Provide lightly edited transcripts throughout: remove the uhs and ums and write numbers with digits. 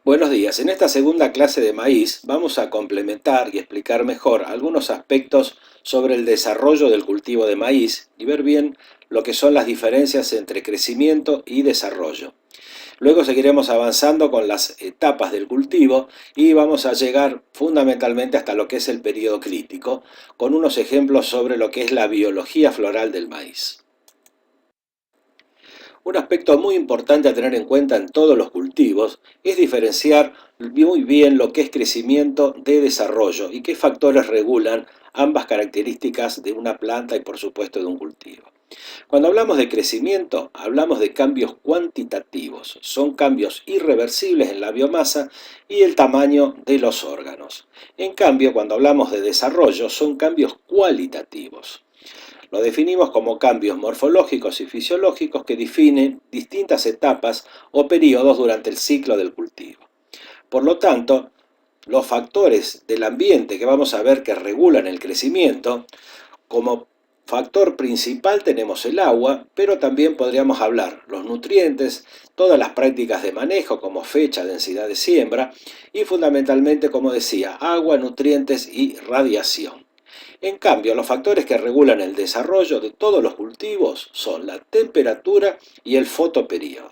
Buenos días. En esta segunda clase de maíz vamos a complementar y explicar mejor algunos aspectos sobre el desarrollo del cultivo de maíz y ver bien lo que son las diferencias entre crecimiento y desarrollo. Luego seguiremos avanzando con las etapas del cultivo y vamos a llegar fundamentalmente hasta lo que es el periodo crítico, con unos ejemplos sobre lo que es la biología floral del maíz. Un aspecto muy importante a tener en cuenta en todos los cultivos es diferenciar muy bien lo que es crecimiento de desarrollo y qué factores regulan ambas características de una planta y por supuesto de un cultivo. Cuando hablamos de crecimiento, hablamos de cambios cuantitativos, son cambios irreversibles en la biomasa y el tamaño de los órganos. En cambio, cuando hablamos de desarrollo, son cambios cualitativos. Lo definimos como cambios morfológicos y fisiológicos que definen distintas etapas o periodos durante el ciclo del cultivo. Por lo tanto, los factores del ambiente que vamos a ver que regulan el crecimiento, como factor principal tenemos el agua, pero también podríamos hablar los nutrientes, todas las prácticas de manejo como fecha, densidad de siembra y fundamentalmente, como decía, agua, nutrientes y radiación. En cambio, los factores que regulan el desarrollo de todos los cultivos son la temperatura y el fotoperíodo.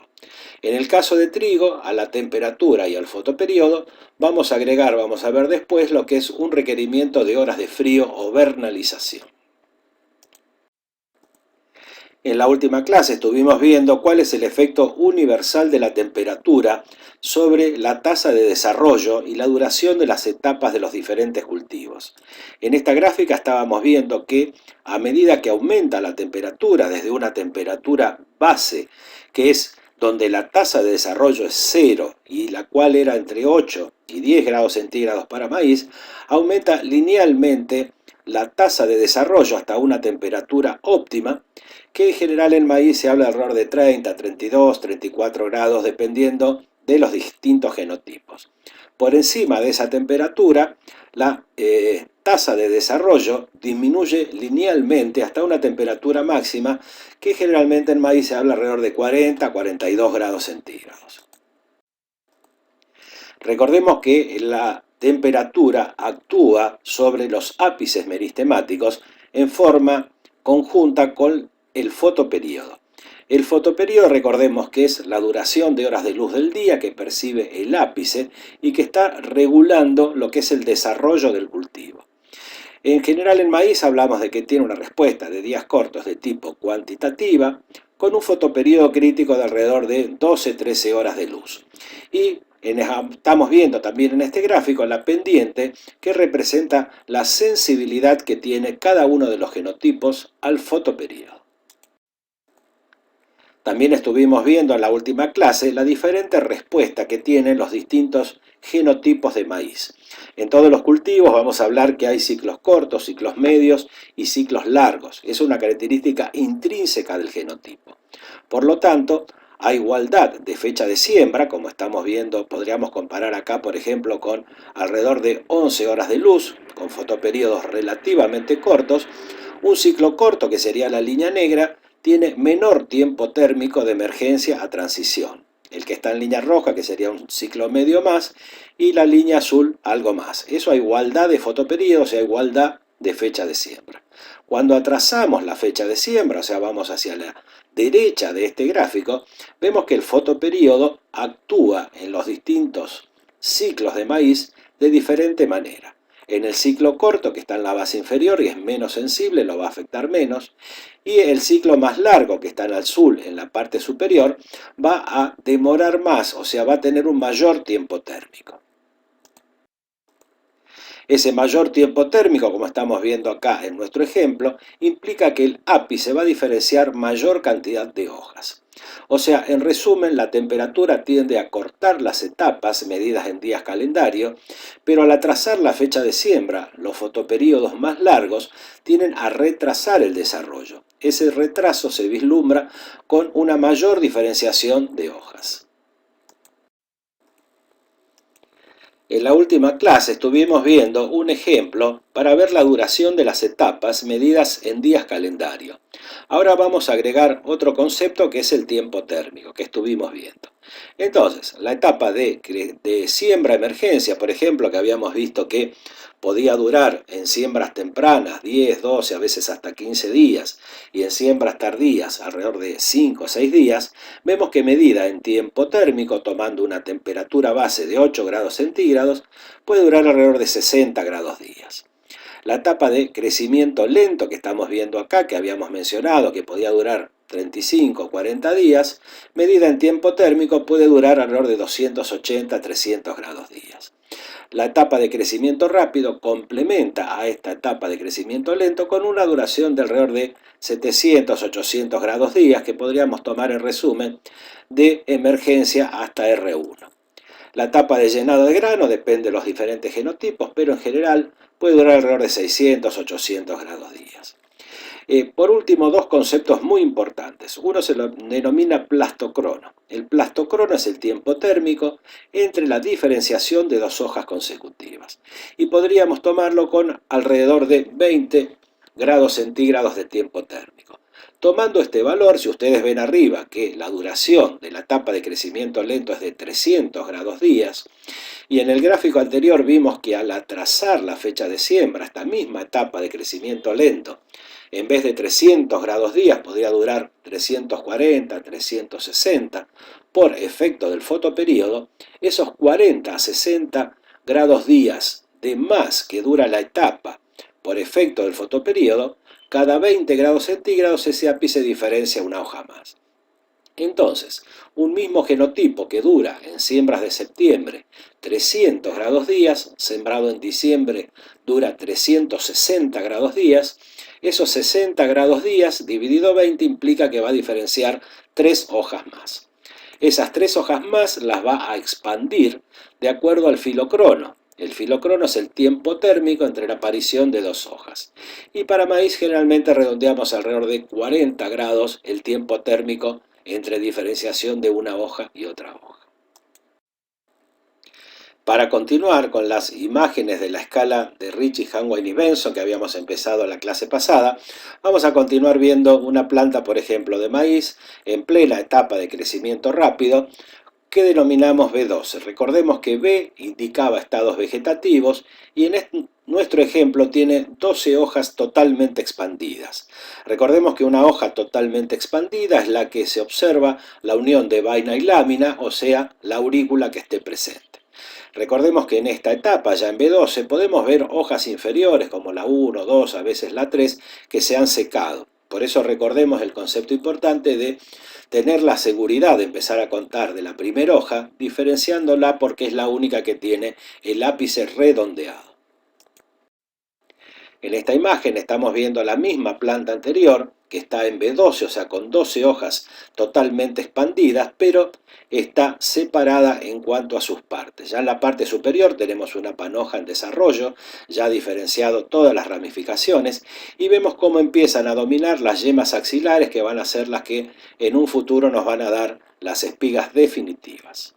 En el caso de trigo, a la temperatura y al fotoperíodo vamos a agregar, vamos a ver después, lo que es un requerimiento de horas de frío o vernalización. En la última clase estuvimos viendo cuál es el efecto universal de la temperatura sobre la tasa de desarrollo y la duración de las etapas de los diferentes cultivos. En esta gráfica estábamos viendo que a medida que aumenta la temperatura desde una temperatura base, que es donde la tasa de desarrollo es 0 y la cual era entre 8 y 10 grados centígrados para maíz, aumenta linealmente la tasa de desarrollo hasta una temperatura óptima, que en general en maíz se habla alrededor de 30, 32, 34 grados, dependiendo de los distintos genotipos. Por encima de esa temperatura, la tasa de desarrollo disminuye linealmente hasta una temperatura máxima, que generalmente en maíz se habla alrededor de 40 a 42 grados centígrados. Recordemos que la temperatura actúa sobre los ápices meristemáticos en forma conjunta con el fotoperíodo. El fotoperíodo, recordemos que es la duración de horas de luz del día que percibe el ápice y que está regulando lo que es el desarrollo del cultivo. En general en maíz hablamos de que tiene una respuesta de días cortos de tipo cuantitativa con un fotoperíodo crítico de alrededor de 12-13 horas de luz. Y estamos viendo también en este gráfico la pendiente que representa la sensibilidad que tiene cada uno de los genotipos al fotoperíodo. También estuvimos viendo en la última clase la diferente respuesta que tienen los distintos genotipos de maíz. En todos los cultivos vamos a hablar que hay ciclos cortos, ciclos medios y ciclos largos. Es una característica intrínseca del genotipo. Por lo tanto, a igualdad de fecha de siembra, como estamos viendo, podríamos comparar acá, por ejemplo, con alrededor de 11 horas de luz, con fotoperíodos relativamente cortos, un ciclo corto, que sería la línea negra, tiene menor tiempo térmico de emergencia a transición. El que está en línea roja, que sería un ciclo medio más, y la línea azul, algo más. Eso a igualdad de fotoperíodos y a igualdad de fecha de siembra. Cuando atrasamos la fecha de siembra, o sea, vamos hacia la derecha de este gráfico, vemos que el fotoperíodo actúa en los distintos ciclos de maíz de diferente manera. En el ciclo corto, que está en la base inferior y es menos sensible, lo va a afectar menos. Y el ciclo más largo, que está en azul, en la parte superior, va a demorar más, o sea, va a tener un mayor tiempo térmico. Ese mayor tiempo térmico, como estamos viendo acá en nuestro ejemplo, implica que el ápice va a diferenciar mayor cantidad de hojas. O sea, en resumen, la temperatura tiende a cortar las etapas medidas en días calendario, pero al atrasar la fecha de siembra, los fotoperíodos más largos tienden a retrasar el desarrollo. Ese retraso se vislumbra con una mayor diferenciación de hojas. En la última clase estuvimos viendo un ejemplo para ver la duración de las etapas medidas en días calendario. Ahora vamos a agregar otro concepto que es el tiempo térmico que estuvimos viendo. Entonces, la etapa de siembra emergencia, por ejemplo, que habíamos visto que podía durar en siembras tempranas 10, 12, a veces hasta 15 días, y en siembras tardías alrededor de 5 o 6 días, vemos que medida en tiempo térmico, tomando una temperatura base de 8 grados centígrados, puede durar alrededor de 60 grados días. La etapa de crecimiento lento que estamos viendo acá, que habíamos mencionado, que podía durar 35 o 40 días, medida en tiempo térmico, puede durar alrededor de 280 a 300 grados días. La etapa de crecimiento rápido complementa a esta etapa de crecimiento lento con una duración de alrededor de 700 a 800 grados días, que podríamos tomar en resumen de emergencia hasta R1. La etapa de llenado de grano depende de los diferentes genotipos, pero en general puede durar alrededor de 600 a 800 grados días. Por último, dos conceptos muy importantes. Uno se lo denomina plastocrono. El plastocrono es el tiempo térmico entre la diferenciación de dos hojas consecutivas. Y podríamos tomarlo con alrededor de 20 grados centígrados de tiempo térmico. Tomando este valor, si ustedes ven arriba que la duración de la etapa de crecimiento lento es de 300 grados días, y en el gráfico anterior vimos que al atrasar la fecha de siembra, esta misma etapa de crecimiento lento, en vez de 300 grados días, podría durar 340, 360, por efecto del fotoperíodo, esos 40 a 60 grados días de más que dura la etapa por efecto del fotoperíodo, cada 20 grados centígrados ese ápice diferencia una hoja más. Entonces, un mismo genotipo que dura en siembras de septiembre 300 grados días, sembrado en diciembre dura 360 grados días, esos 60 grados días dividido 20 implica que va a diferenciar 3 hojas más. Esas 3 hojas más las va a expandir de acuerdo al filocrono. El filocrono es el tiempo térmico entre la aparición de dos hojas. Y para maíz generalmente redondeamos alrededor de 40 grados el tiempo térmico entre diferenciación de una hoja y otra hoja. Para continuar con las imágenes de la escala de Ritchie, Hanway y Benson que habíamos empezado en la clase pasada, vamos a continuar viendo una planta, por ejemplo, de maíz en plena etapa de crecimiento rápido, que denominamos B12. Recordemos que B indicaba estados vegetativos y en nuestro ejemplo tiene 12 hojas totalmente expandidas. Recordemos que una hoja totalmente expandida es la que se observa la unión de vaina y lámina, o sea, la aurícula que esté presente. Recordemos que en esta etapa, ya en B12, podemos ver hojas inferiores como la 1, 2, a veces la 3, que se han secado. Por eso recordemos el concepto importante de tener la seguridad de empezar a contar de la primera hoja, diferenciándola porque es la única que tiene el ápice redondeado. En esta imagen estamos viendo la misma planta anterior, que está en B12, o sea, con 12 hojas totalmente expandidas, pero está separada en cuanto a sus partes. Ya en la parte superior tenemos una panoja en desarrollo, ya diferenciado todas las ramificaciones, y vemos cómo empiezan a dominar las yemas axilares, que van a ser las que en un futuro nos van a dar las espigas definitivas.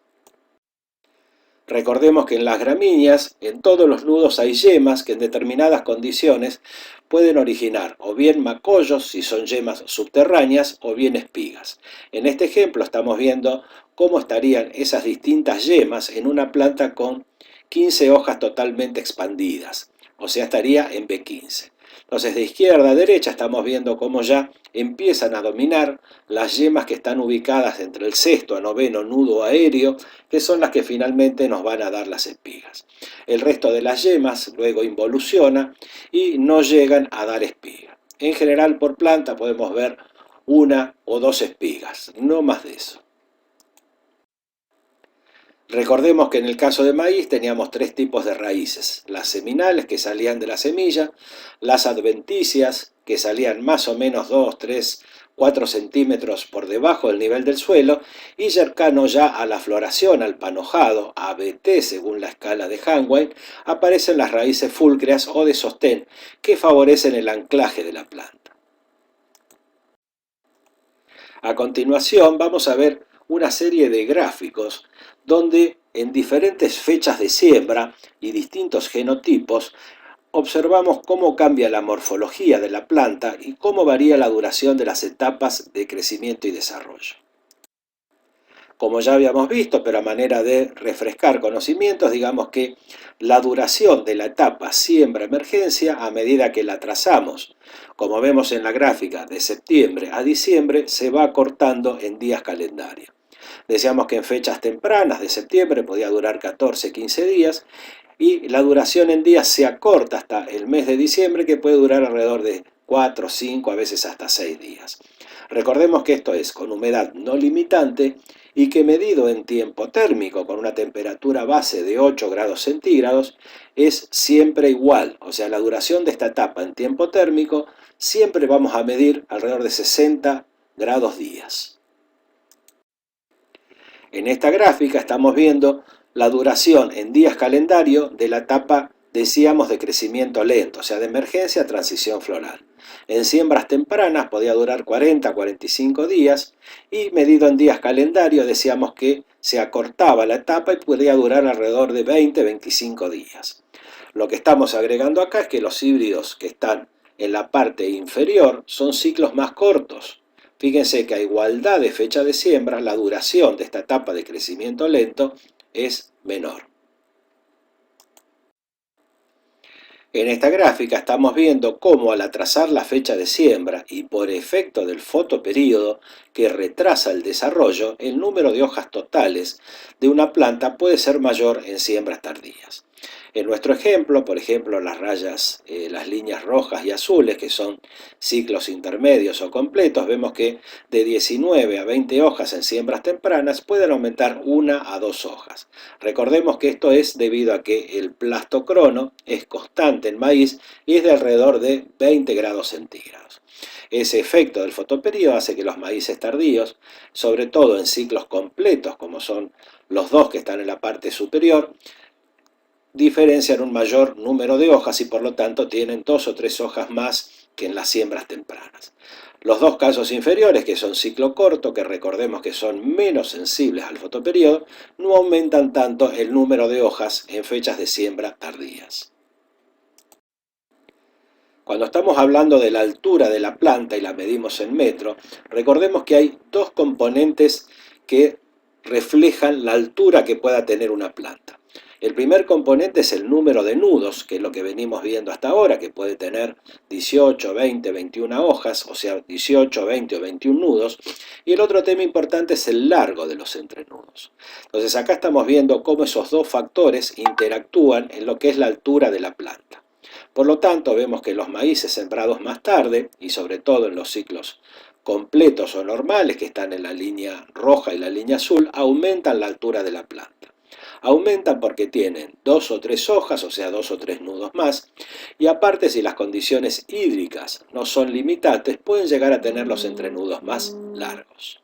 Recordemos que en las gramíneas, en todos los nudos hay yemas que en determinadas condiciones pueden originar o bien macollos, si son yemas subterráneas, o bien espigas. En este ejemplo estamos viendo cómo estarían esas distintas yemas en una planta con 15 hojas totalmente expandidas, o sea, estaría en B15. Entonces, de izquierda a derecha estamos viendo cómo ya empiezan a dominar las yemas que están ubicadas entre el sexto a noveno nudo aéreo, que son las que finalmente nos van a dar las espigas. El resto de las yemas luego involuciona y no llegan a dar espiga. En general, por planta podemos ver una o dos espigas, no más de eso. Recordemos que en el caso de maíz teníamos tres tipos de raíces: las seminales, que salían de la semilla; las adventicias, que salían más o menos 2, 3, 4 centímetros por debajo del nivel del suelo; y cercano ya a la floración, al panojado, ABT según la escala de Hanway, aparecen las raíces fúlcreas o de sostén, que favorecen el anclaje de la planta. A continuación vamos a ver una serie de gráficos donde en diferentes fechas de siembra y distintos genotipos observamos cómo cambia la morfología de la planta y cómo varía la duración de las etapas de crecimiento y desarrollo. Como ya habíamos visto, pero a manera de refrescar conocimientos, digamos que la duración de la etapa siembra-emergencia a medida que la trazamos, como vemos en la gráfica, de septiembre a diciembre, se va acortando en días calendario. Decíamos que en fechas tempranas de septiembre podía durar 14-15 días y la duración en días se acorta hasta el mes de diciembre, que puede durar alrededor de 4, 5, a veces hasta 6 días. Recordemos que esto es con humedad no limitante y que medido en tiempo térmico con una temperatura base de 8 grados centígrados es siempre igual, o sea, la duración de esta etapa en tiempo térmico siempre vamos a medir alrededor de 60 grados días. En esta gráfica estamos viendo la duración en días calendario de la etapa, decíamos, de crecimiento lento, o sea, de emergencia a transición floral. En siembras tempranas podía durar 40-45 días y medido en días calendario decíamos que se acortaba la etapa y podía durar alrededor de 20-25 días. Lo que estamos agregando acá es que los híbridos que están en la parte inferior son ciclos más cortos. Fíjense que a igualdad de fecha de siembra, la duración de esta etapa de crecimiento lento es menor. En esta gráfica estamos viendo cómo al atrasar la fecha de siembra y por efecto del fotoperíodo que retrasa el desarrollo, el número de hojas totales de una planta puede ser mayor en siembras tardías. En nuestro ejemplo, por ejemplo, las rayas, las líneas rojas y azules, que son ciclos intermedios o completos, vemos que de 19 a 20 hojas en siembras tempranas pueden aumentar 1 a 2 hojas. Recordemos que esto es debido a que el plastocrono es constante en maíz y es de alrededor de 20 grados centígrados. Ese efecto del fotoperíodo hace que los maíces tardíos, sobre todo en ciclos completos como son los dos que están en la parte superior, diferencian un mayor número de hojas y por lo tanto tienen 2 o 3 hojas más que en las siembras tempranas. Los dos casos inferiores, que son ciclo corto, que recordemos que son menos sensibles al fotoperíodo, no aumentan tanto el número de hojas en fechas de siembra tardías. Cuando estamos hablando de la altura de la planta y la medimos en metro, recordemos que hay dos componentes que reflejan la altura que pueda tener una planta. El primer componente es el número de nudos, que es lo que venimos viendo hasta ahora, que puede tener 18, 20, 21 hojas, o sea, 18, 20 o 21 nudos. Y el otro tema importante es el largo de los entrenudos. Entonces acá estamos viendo cómo esos dos factores interactúan en lo que es la altura de la planta. Por lo tanto, vemos que los maíces sembrados más tarde, y sobre todo en los ciclos completos o normales, que están en la línea roja y la línea azul, aumentan la altura de la planta. Aumentan porque tienen 2 o 3 hojas, o sea, 2 o 3 nudos más, y aparte, si las condiciones hídricas no son limitantes, pueden llegar a tener los entrenudos más largos.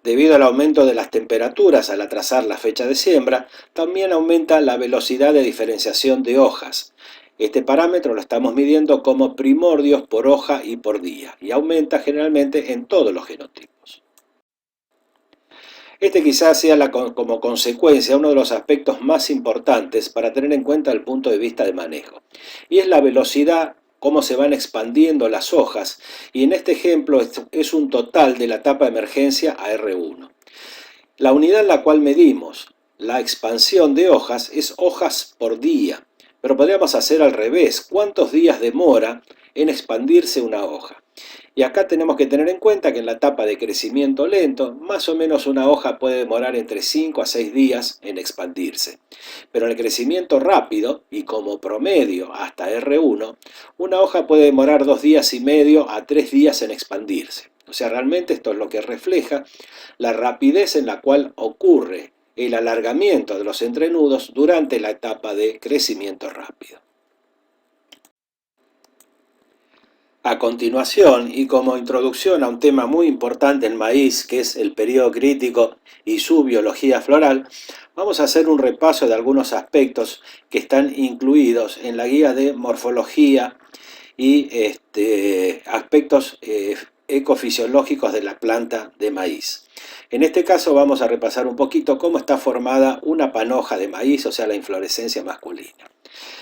Debido al aumento de las temperaturas al atrasar la fecha de siembra, también aumenta la velocidad de diferenciación de hojas. Este parámetro lo estamos midiendo como primordios por hoja y por día, y aumenta generalmente en todos los genotipos. Este quizás sea como consecuencia uno de los aspectos más importantes para tener en cuenta el punto de vista de manejo, y es la velocidad, cómo se van expandiendo las hojas, y en este ejemplo es un total de la etapa de emergencia a R1. La unidad en la cual medimos la expansión de hojas es hojas por día, pero podríamos hacer al revés, cuántos días demora en expandirse una hoja. Y acá tenemos que tener en cuenta que en la etapa de crecimiento lento, más o menos una hoja puede demorar entre 5 a 6 días en expandirse. Pero en el crecimiento rápido, y como promedio hasta R1, una hoja puede demorar 2 días y medio a 3 días en expandirse. O sea, realmente esto es lo que refleja la rapidez en la cual ocurre el alargamiento de los entrenudos durante la etapa de crecimiento rápido. A continuación, y como introducción a un tema muy importante en maíz, que es el periodo crítico y su biología floral, vamos a hacer un repaso de algunos aspectos que están incluidos en la guía de morfología y aspectos ecofisiológicos de la planta de maíz. En este caso vamos a repasar un poquito cómo está formada una panoja de maíz, o sea, la inflorescencia masculina.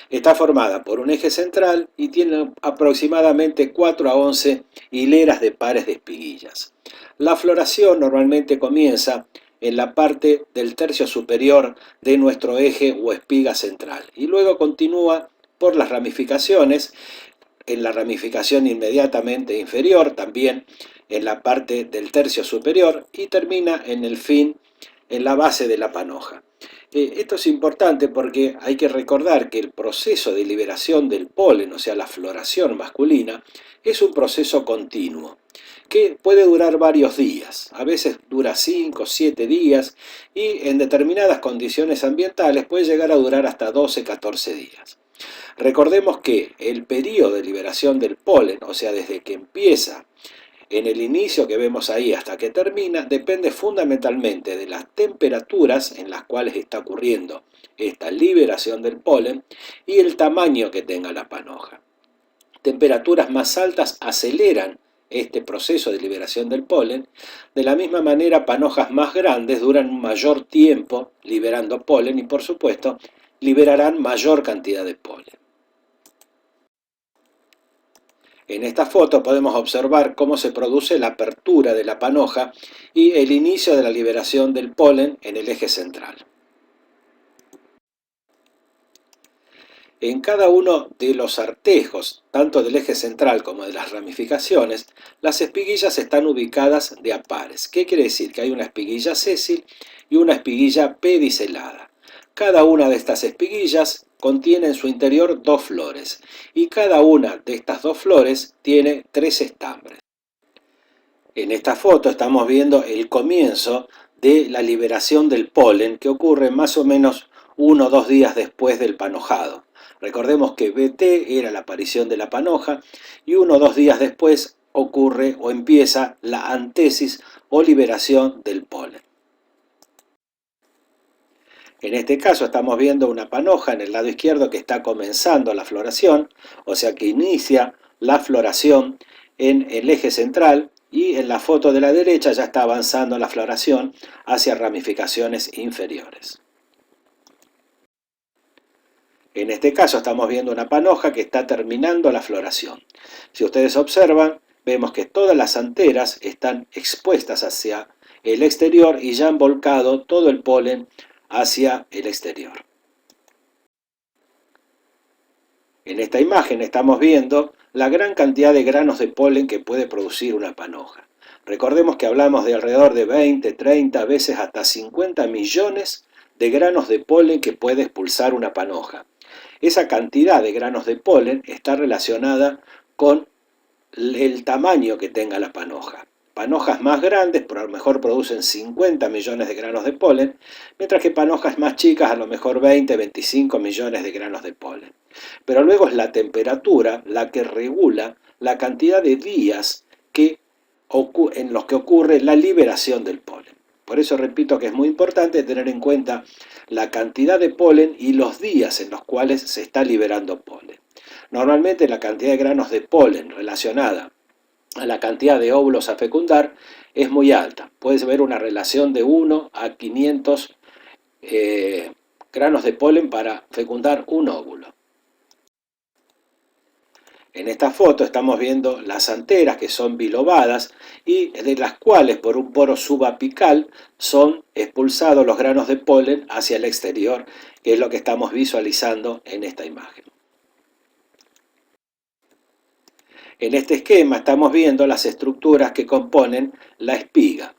Está formada por un eje central y tiene aproximadamente 4 a 11 hileras de pares de espiguillas. La floración normalmente comienza en la parte del tercio superior de nuestro eje o espiga central y luego continúa por las ramificaciones, en la ramificación inmediatamente inferior, también en la parte del tercio superior y termina en el fin, en la base de la panoja. Esto es importante porque hay que recordar que el proceso de liberación del polen, o sea, la floración masculina, es un proceso continuo que puede durar varios días, a veces dura 5 o 7 días y en determinadas condiciones ambientales puede llegar a durar hasta 12 o 14 días. Recordemos que el periodo de liberación del polen, o sea, desde que empieza en el inicio que vemos ahí hasta que termina, depende fundamentalmente de las temperaturas en las cuales está ocurriendo esta liberación del polen y el tamaño que tenga la panoja. Temperaturas más altas aceleran este proceso de liberación del polen. De la misma manera, panojas más grandes duran un mayor tiempo liberando polen y, por supuesto, liberarán mayor cantidad de polen. En esta foto podemos observar cómo se produce la apertura de la panoja y el inicio de la liberación del polen en el eje central. En cada uno de los artejos, tanto del eje central como de las ramificaciones, las espiguillas están ubicadas de a pares. ¿Qué quiere decir? Que hay una espiguilla sésil y una espiguilla pedicelada. Cada una de estas espiguillas contiene en su interior dos flores y cada una de estas dos flores tiene tres estambres. En esta foto estamos viendo el comienzo de la liberación del polen que ocurre más o menos 1 o 2 días después del panojado. Recordemos que BT era la aparición de la panoja y 1 o 2 días después ocurre o empieza la antesis o liberación del polen. En este caso estamos viendo una panoja en el lado izquierdo que está comenzando la floración, o sea que inicia la floración en el eje central y en la foto de la derecha ya está avanzando la floración hacia ramificaciones inferiores. En este caso estamos viendo una panoja que está terminando la floración. Si ustedes observan, vemos que todas las anteras están expuestas hacia el exterior y ya han volcado todo el polen hacia el exterior. En esta imagen estamos viendo la gran cantidad de granos de polen que puede producir una panoja. Recordemos que hablamos de alrededor de 20, 30, a veces hasta 50 millones de granos de polen que puede expulsar una panoja. Esa cantidad de granos de polen está relacionada con el tamaño que tenga la panoja. Panojas más grandes a lo mejor producen 50 millones de granos de polen, mientras que panojas más chicas a lo mejor 20, 25 millones de granos de polen. Pero luego es la temperatura la que regula la cantidad de días en los que ocurre la liberación del polen. Por eso repito que es muy importante tener en cuenta la cantidad de polen y los días en los cuales se está liberando polen. Normalmente la cantidad de granos de polen relacionada a la cantidad de óvulos a fecundar es muy alta. Puedes ver una relación de 1 a 500 granos de polen para fecundar un óvulo. En esta foto estamos viendo las anteras que son bilobadas y de las cuales por un poro subapical son expulsados los granos de polen hacia el exterior, que es lo que estamos visualizando en esta imagen. En este esquema estamos viendo las estructuras que componen la espiga.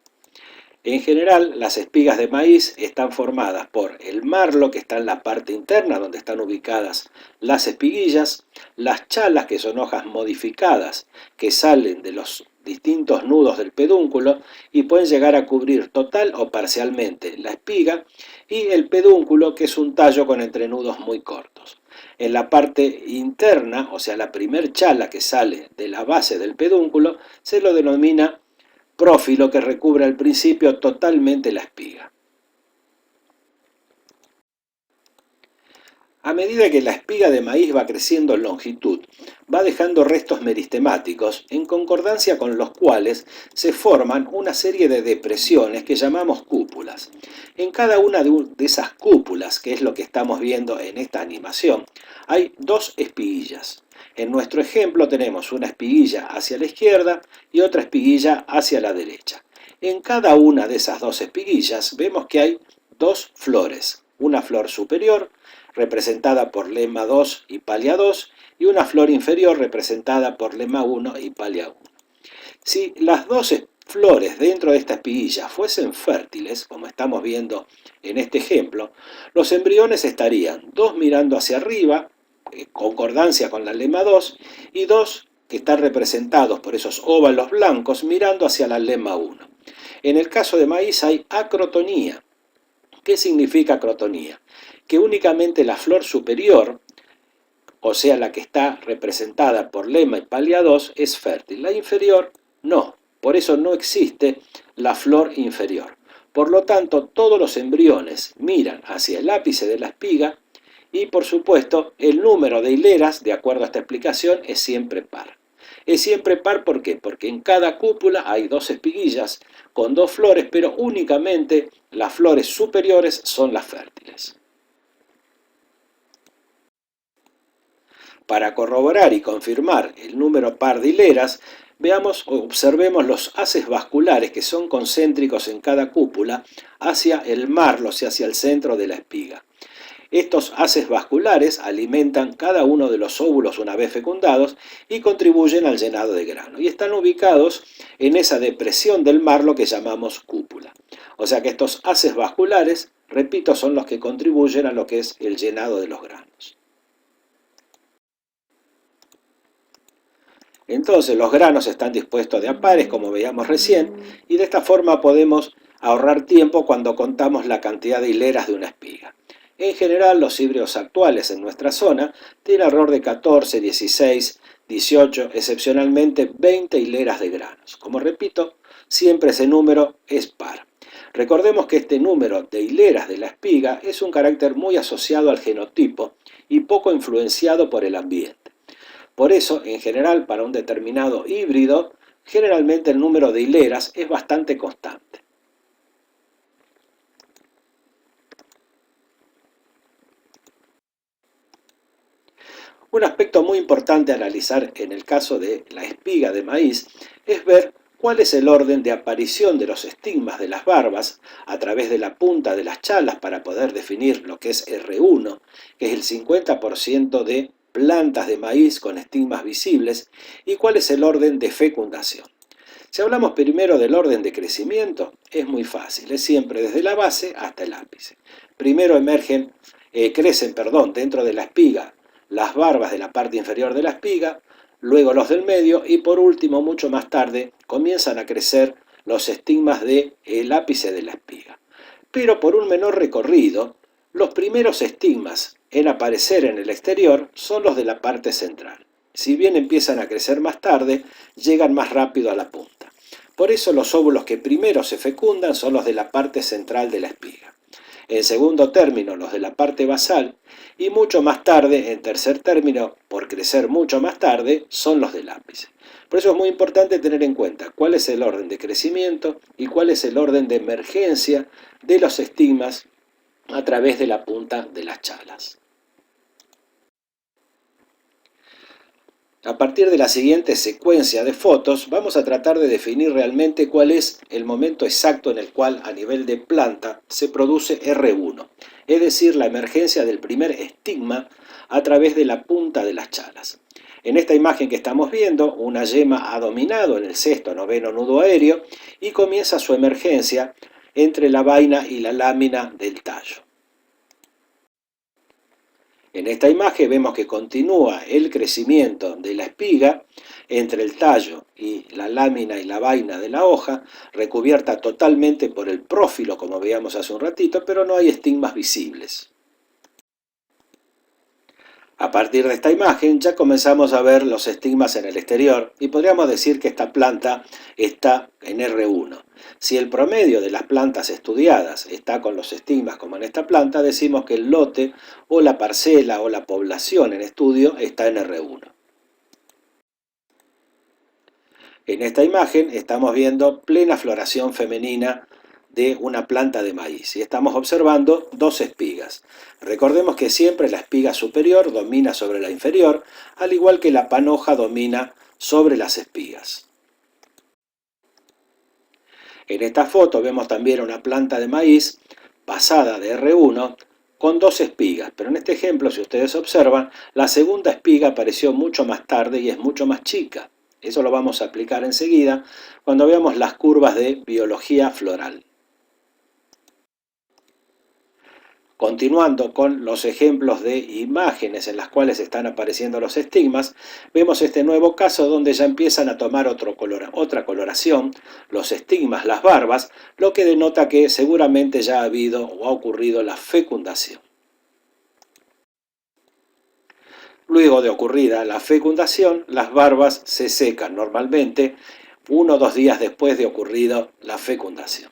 En general, las espigas de maíz están formadas por el marlo, que está en la parte interna, donde están ubicadas las espiguillas, las chalas, que son hojas modificadas, que salen de los distintos nudos del pedúnculo y pueden llegar a cubrir total o parcialmente la espiga, y el pedúnculo, que es un tallo con entrenudos muy cortos. En la parte interna, o sea, la primer chala que sale de la base del pedúnculo, se lo denomina prófilo, que recubre al principio totalmente la espiga. A medida que la espiga de maíz va creciendo en longitud, va dejando restos meristemáticos en concordancia con los cuales se forman una serie de depresiones que llamamos cúpulas. En cada una de esas cúpulas, que es lo que estamos viendo en esta animación, hay dos espiguillas. En nuestro ejemplo tenemos una espiguilla hacia la izquierda y otra espiguilla hacia la derecha. En cada una de esas dos espiguillas vemos que hay dos flores, una flor superior representada por lema 2 y palia 2 y una flor inferior representada por lema 1 y palia 1. Si las dos flores dentro de esta espiguilla fuesen fértiles, como estamos viendo en este ejemplo, los embriones estarían dos mirando hacia arriba, concordancia con la lema 2, y dos que están representados por esos óvalos blancos mirando hacia la lema 1. En el caso de maíz hay acrotonía. ¿Qué significa acrotonía? Que únicamente la flor superior, o sea la que está representada por lema y palia 2, es fértil. La inferior no, por eso no existe la flor inferior. Por lo tanto, todos los embriones miran hacia el ápice de la espiga y, por supuesto, el número de hileras, de acuerdo a esta explicación, es siempre par. Es siempre par, ¿por qué? Porque en cada cúpula hay dos espiguillas con dos flores, pero únicamente las flores superiores son las fértiles. Para corroborar y confirmar el número par de hileras, veamos o observemos los haces vasculares que son concéntricos en cada cúpula hacia el marlo, o sea, hacia el centro de la espiga. Estos haces vasculares alimentan cada uno de los óvulos una vez fecundados y contribuyen al llenado de grano. Y están ubicados en esa depresión del marlo que llamamos cúpula. O sea que estos haces vasculares, repito, son los que contribuyen a lo que es el llenado de los granos. Entonces los granos están dispuestos de a pares, como veíamos recién, y de esta forma podemos ahorrar tiempo cuando contamos la cantidad de hileras de una espiga. En general, los híbridos actuales en nuestra zona tienen alrededor de 14, 16, 18, excepcionalmente 20 hileras de granos. Como repito, siempre ese número es par. Recordemos que este número de hileras de la espiga es un carácter muy asociado al genotipo y poco influenciado por el ambiente. Por eso, en general, para un determinado híbrido, generalmente el número de hileras es bastante constante. Un aspecto muy importante a analizar en el caso de la espiga de maíz es ver cuál es el orden de aparición de los estigmas de las barbas a través de la punta de las chalas para poder definir lo que es R1, que es el 50% de plantas de maíz con estigmas visibles, y cuál es el orden de fecundación. Si hablamos primero del orden de crecimiento, es muy fácil, es siempre desde la base hasta el ápice. Primero crecen dentro de la espiga las barbas de la parte inferior de la espiga, luego los del medio y por último, mucho más tarde, comienzan a crecer los estigmas del ápice de la espiga. Pero por un menor recorrido, los primeros estigmas en aparecer en el exterior son los de la parte central. Si bien empiezan a crecer más tarde, llegan más rápido a la punta. Por eso los óvulos que primero se fecundan son los de la parte central de la espiga. En segundo término, los de la parte basal, y mucho más tarde, en tercer término, por crecer mucho más tarde, son los del ápice. Por eso es muy importante tener en cuenta cuál es el orden de crecimiento y cuál es el orden de emergencia de los estigmas a través de la punta de las chalas. A partir de la siguiente secuencia de fotos, vamos a tratar de definir realmente cuál es el momento exacto en el cual a nivel de planta se produce R1, es decir, la emergencia del primer estigma a través de la punta de las chalas. En esta imagen que estamos viendo, una yema ha dominado en el sexto noveno nudo aéreo y comienza su emergencia entre la vaina y la lámina del tallo. En esta imagen vemos que continúa el crecimiento de la espiga entre el tallo y la lámina y la vaina de la hoja, recubierta totalmente por el prófilo, como veíamos hace un ratito, pero no hay estigmas visibles. A partir de esta imagen ya comenzamos a ver los estigmas en el exterior y podríamos decir que esta planta está en R1. Si el promedio de las plantas estudiadas está con los estigmas como en esta planta, decimos que el lote o la parcela o la población en estudio está en R1. En esta imagen estamos viendo plena floración femenina de una planta de maíz y estamos observando dos espigas. Recordemos que siempre la espiga superior domina sobre la inferior, al igual que la panoja domina sobre las espigas. En esta foto vemos también una planta de maíz pasada de R1 con dos espigas, pero en este ejemplo, si ustedes observan, la segunda espiga apareció mucho más tarde y es mucho más chica. Eso lo vamos a aplicar enseguida cuando veamos las curvas de biología floral. Continuando con los ejemplos de imágenes en las cuales están apareciendo los estigmas, vemos este nuevo caso donde ya empiezan a tomar otra coloración, los estigmas, las barbas, lo que denota que seguramente ya ha habido o ha ocurrido la fecundación. Luego de ocurrida la fecundación, las barbas se secan normalmente 1 o 2 días después de ocurrido la fecundación.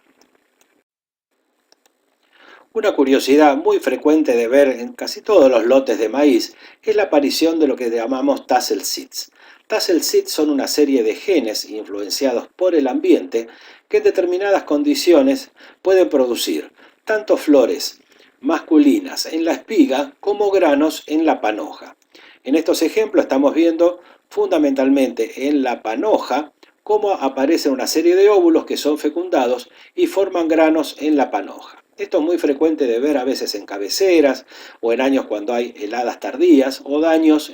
Una curiosidad muy frecuente de ver en casi todos los lotes de maíz es la aparición de lo que llamamos tassel seeds. Tassel seeds son una serie de genes influenciados por el ambiente que en determinadas condiciones pueden producir tanto flores masculinas en la espiga como granos en la panoja. En estos ejemplos estamos viendo fundamentalmente en la panoja cómo aparecen una serie de óvulos que son fecundados y forman granos en la panoja. Esto es muy frecuente de ver a veces en cabeceras o en años cuando hay heladas tardías o daños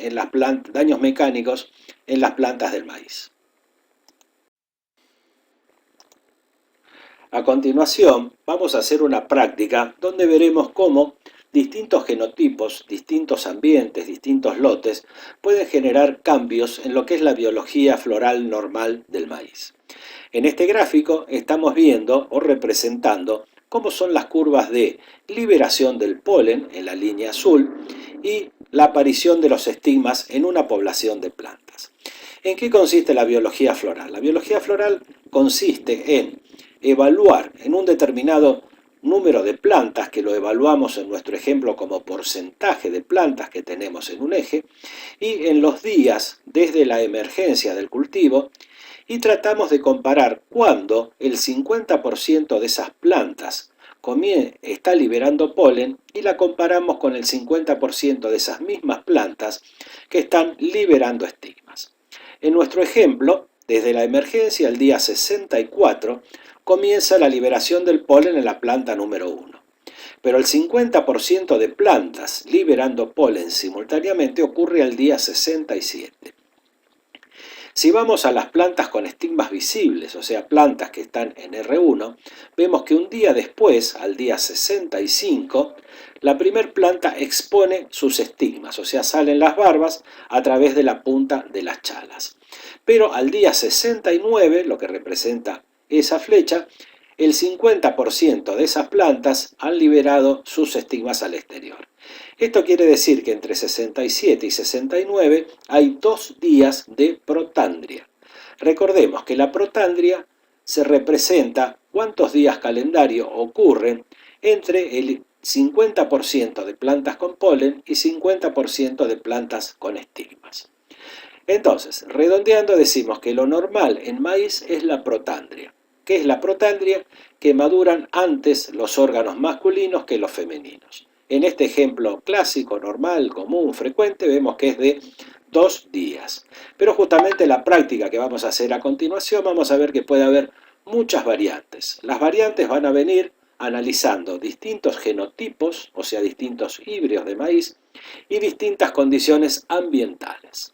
mecánicos en las plantas del maíz. A continuación, vamos a hacer una práctica donde veremos cómo distintos genotipos, distintos ambientes, distintos lotes pueden generar cambios en lo que es la biología floral normal del maíz. En este gráfico estamos viendo o representando cómo son las curvas de liberación del polen en la línea azul y la aparición de los estigmas en una población de plantas. ¿En qué consiste la biología floral? La biología floral consiste en evaluar en un determinado número de plantas, que lo evaluamos en nuestro ejemplo como porcentaje de plantas que tenemos en un eje, y en los días desde la emergencia del cultivo, y tratamos de comparar cuándo el 50% de esas plantas está liberando polen y la comparamos con el 50% de esas mismas plantas que están liberando estigmas. En nuestro ejemplo, desde la emergencia al día 64, comienza la liberación del polen en la planta número 1. Pero el 50% de plantas liberando polen simultáneamente ocurre al día 67. Si vamos a las plantas con estigmas visibles, o sea, plantas que están en R1, vemos que un día después, al día 65, la primer planta expone sus estigmas, o sea, salen las barbas a través de la punta de las chalas. Pero al día 69, lo que representa esa flecha, el 50% de esas plantas han liberado sus estigmas al exterior. Esto quiere decir que entre 67 y 69 hay 2 días de protandria. Recordemos que la protandria se representa cuántos días calendario ocurren entre el 50% de plantas con polen y 50% de plantas con estigmas. Entonces, redondeando decimos que lo normal en maíz es la protandria. ¿Qué es la protandria? Que maduran antes los órganos masculinos que los femeninos. En este ejemplo clásico, normal, común, frecuente, vemos que es de 2 días. Pero justamente la práctica que vamos a hacer a continuación, vamos a ver que puede haber muchas variantes. Las variantes van a venir analizando distintos genotipos, o sea, distintos híbridos de maíz, y distintas condiciones ambientales.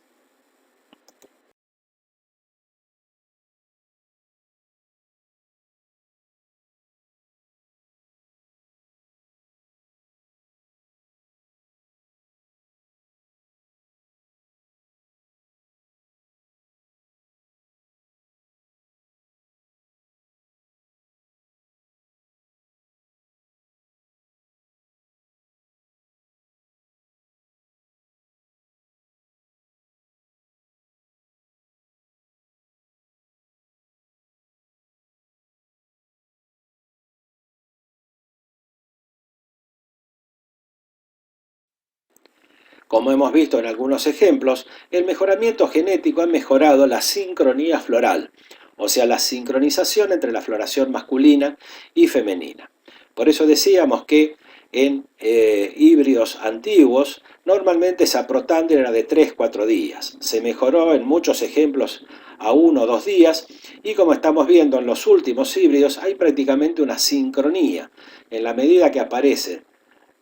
Como hemos visto en algunos ejemplos, el mejoramiento genético ha mejorado la sincronía floral, o sea, la sincronización entre la floración masculina y femenina. Por eso decíamos que En híbridos antiguos, normalmente esa protándira era de 3-4 días. Se mejoró en muchos ejemplos a 1 o 2 días y como estamos viendo en los últimos híbridos hay prácticamente una sincronía. En la medida que aparece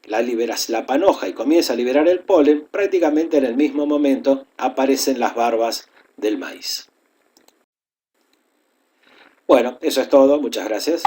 la panoja y comienza a liberar el polen, prácticamente en el mismo momento aparecen las barbas del maíz. Bueno, eso es todo. Muchas gracias.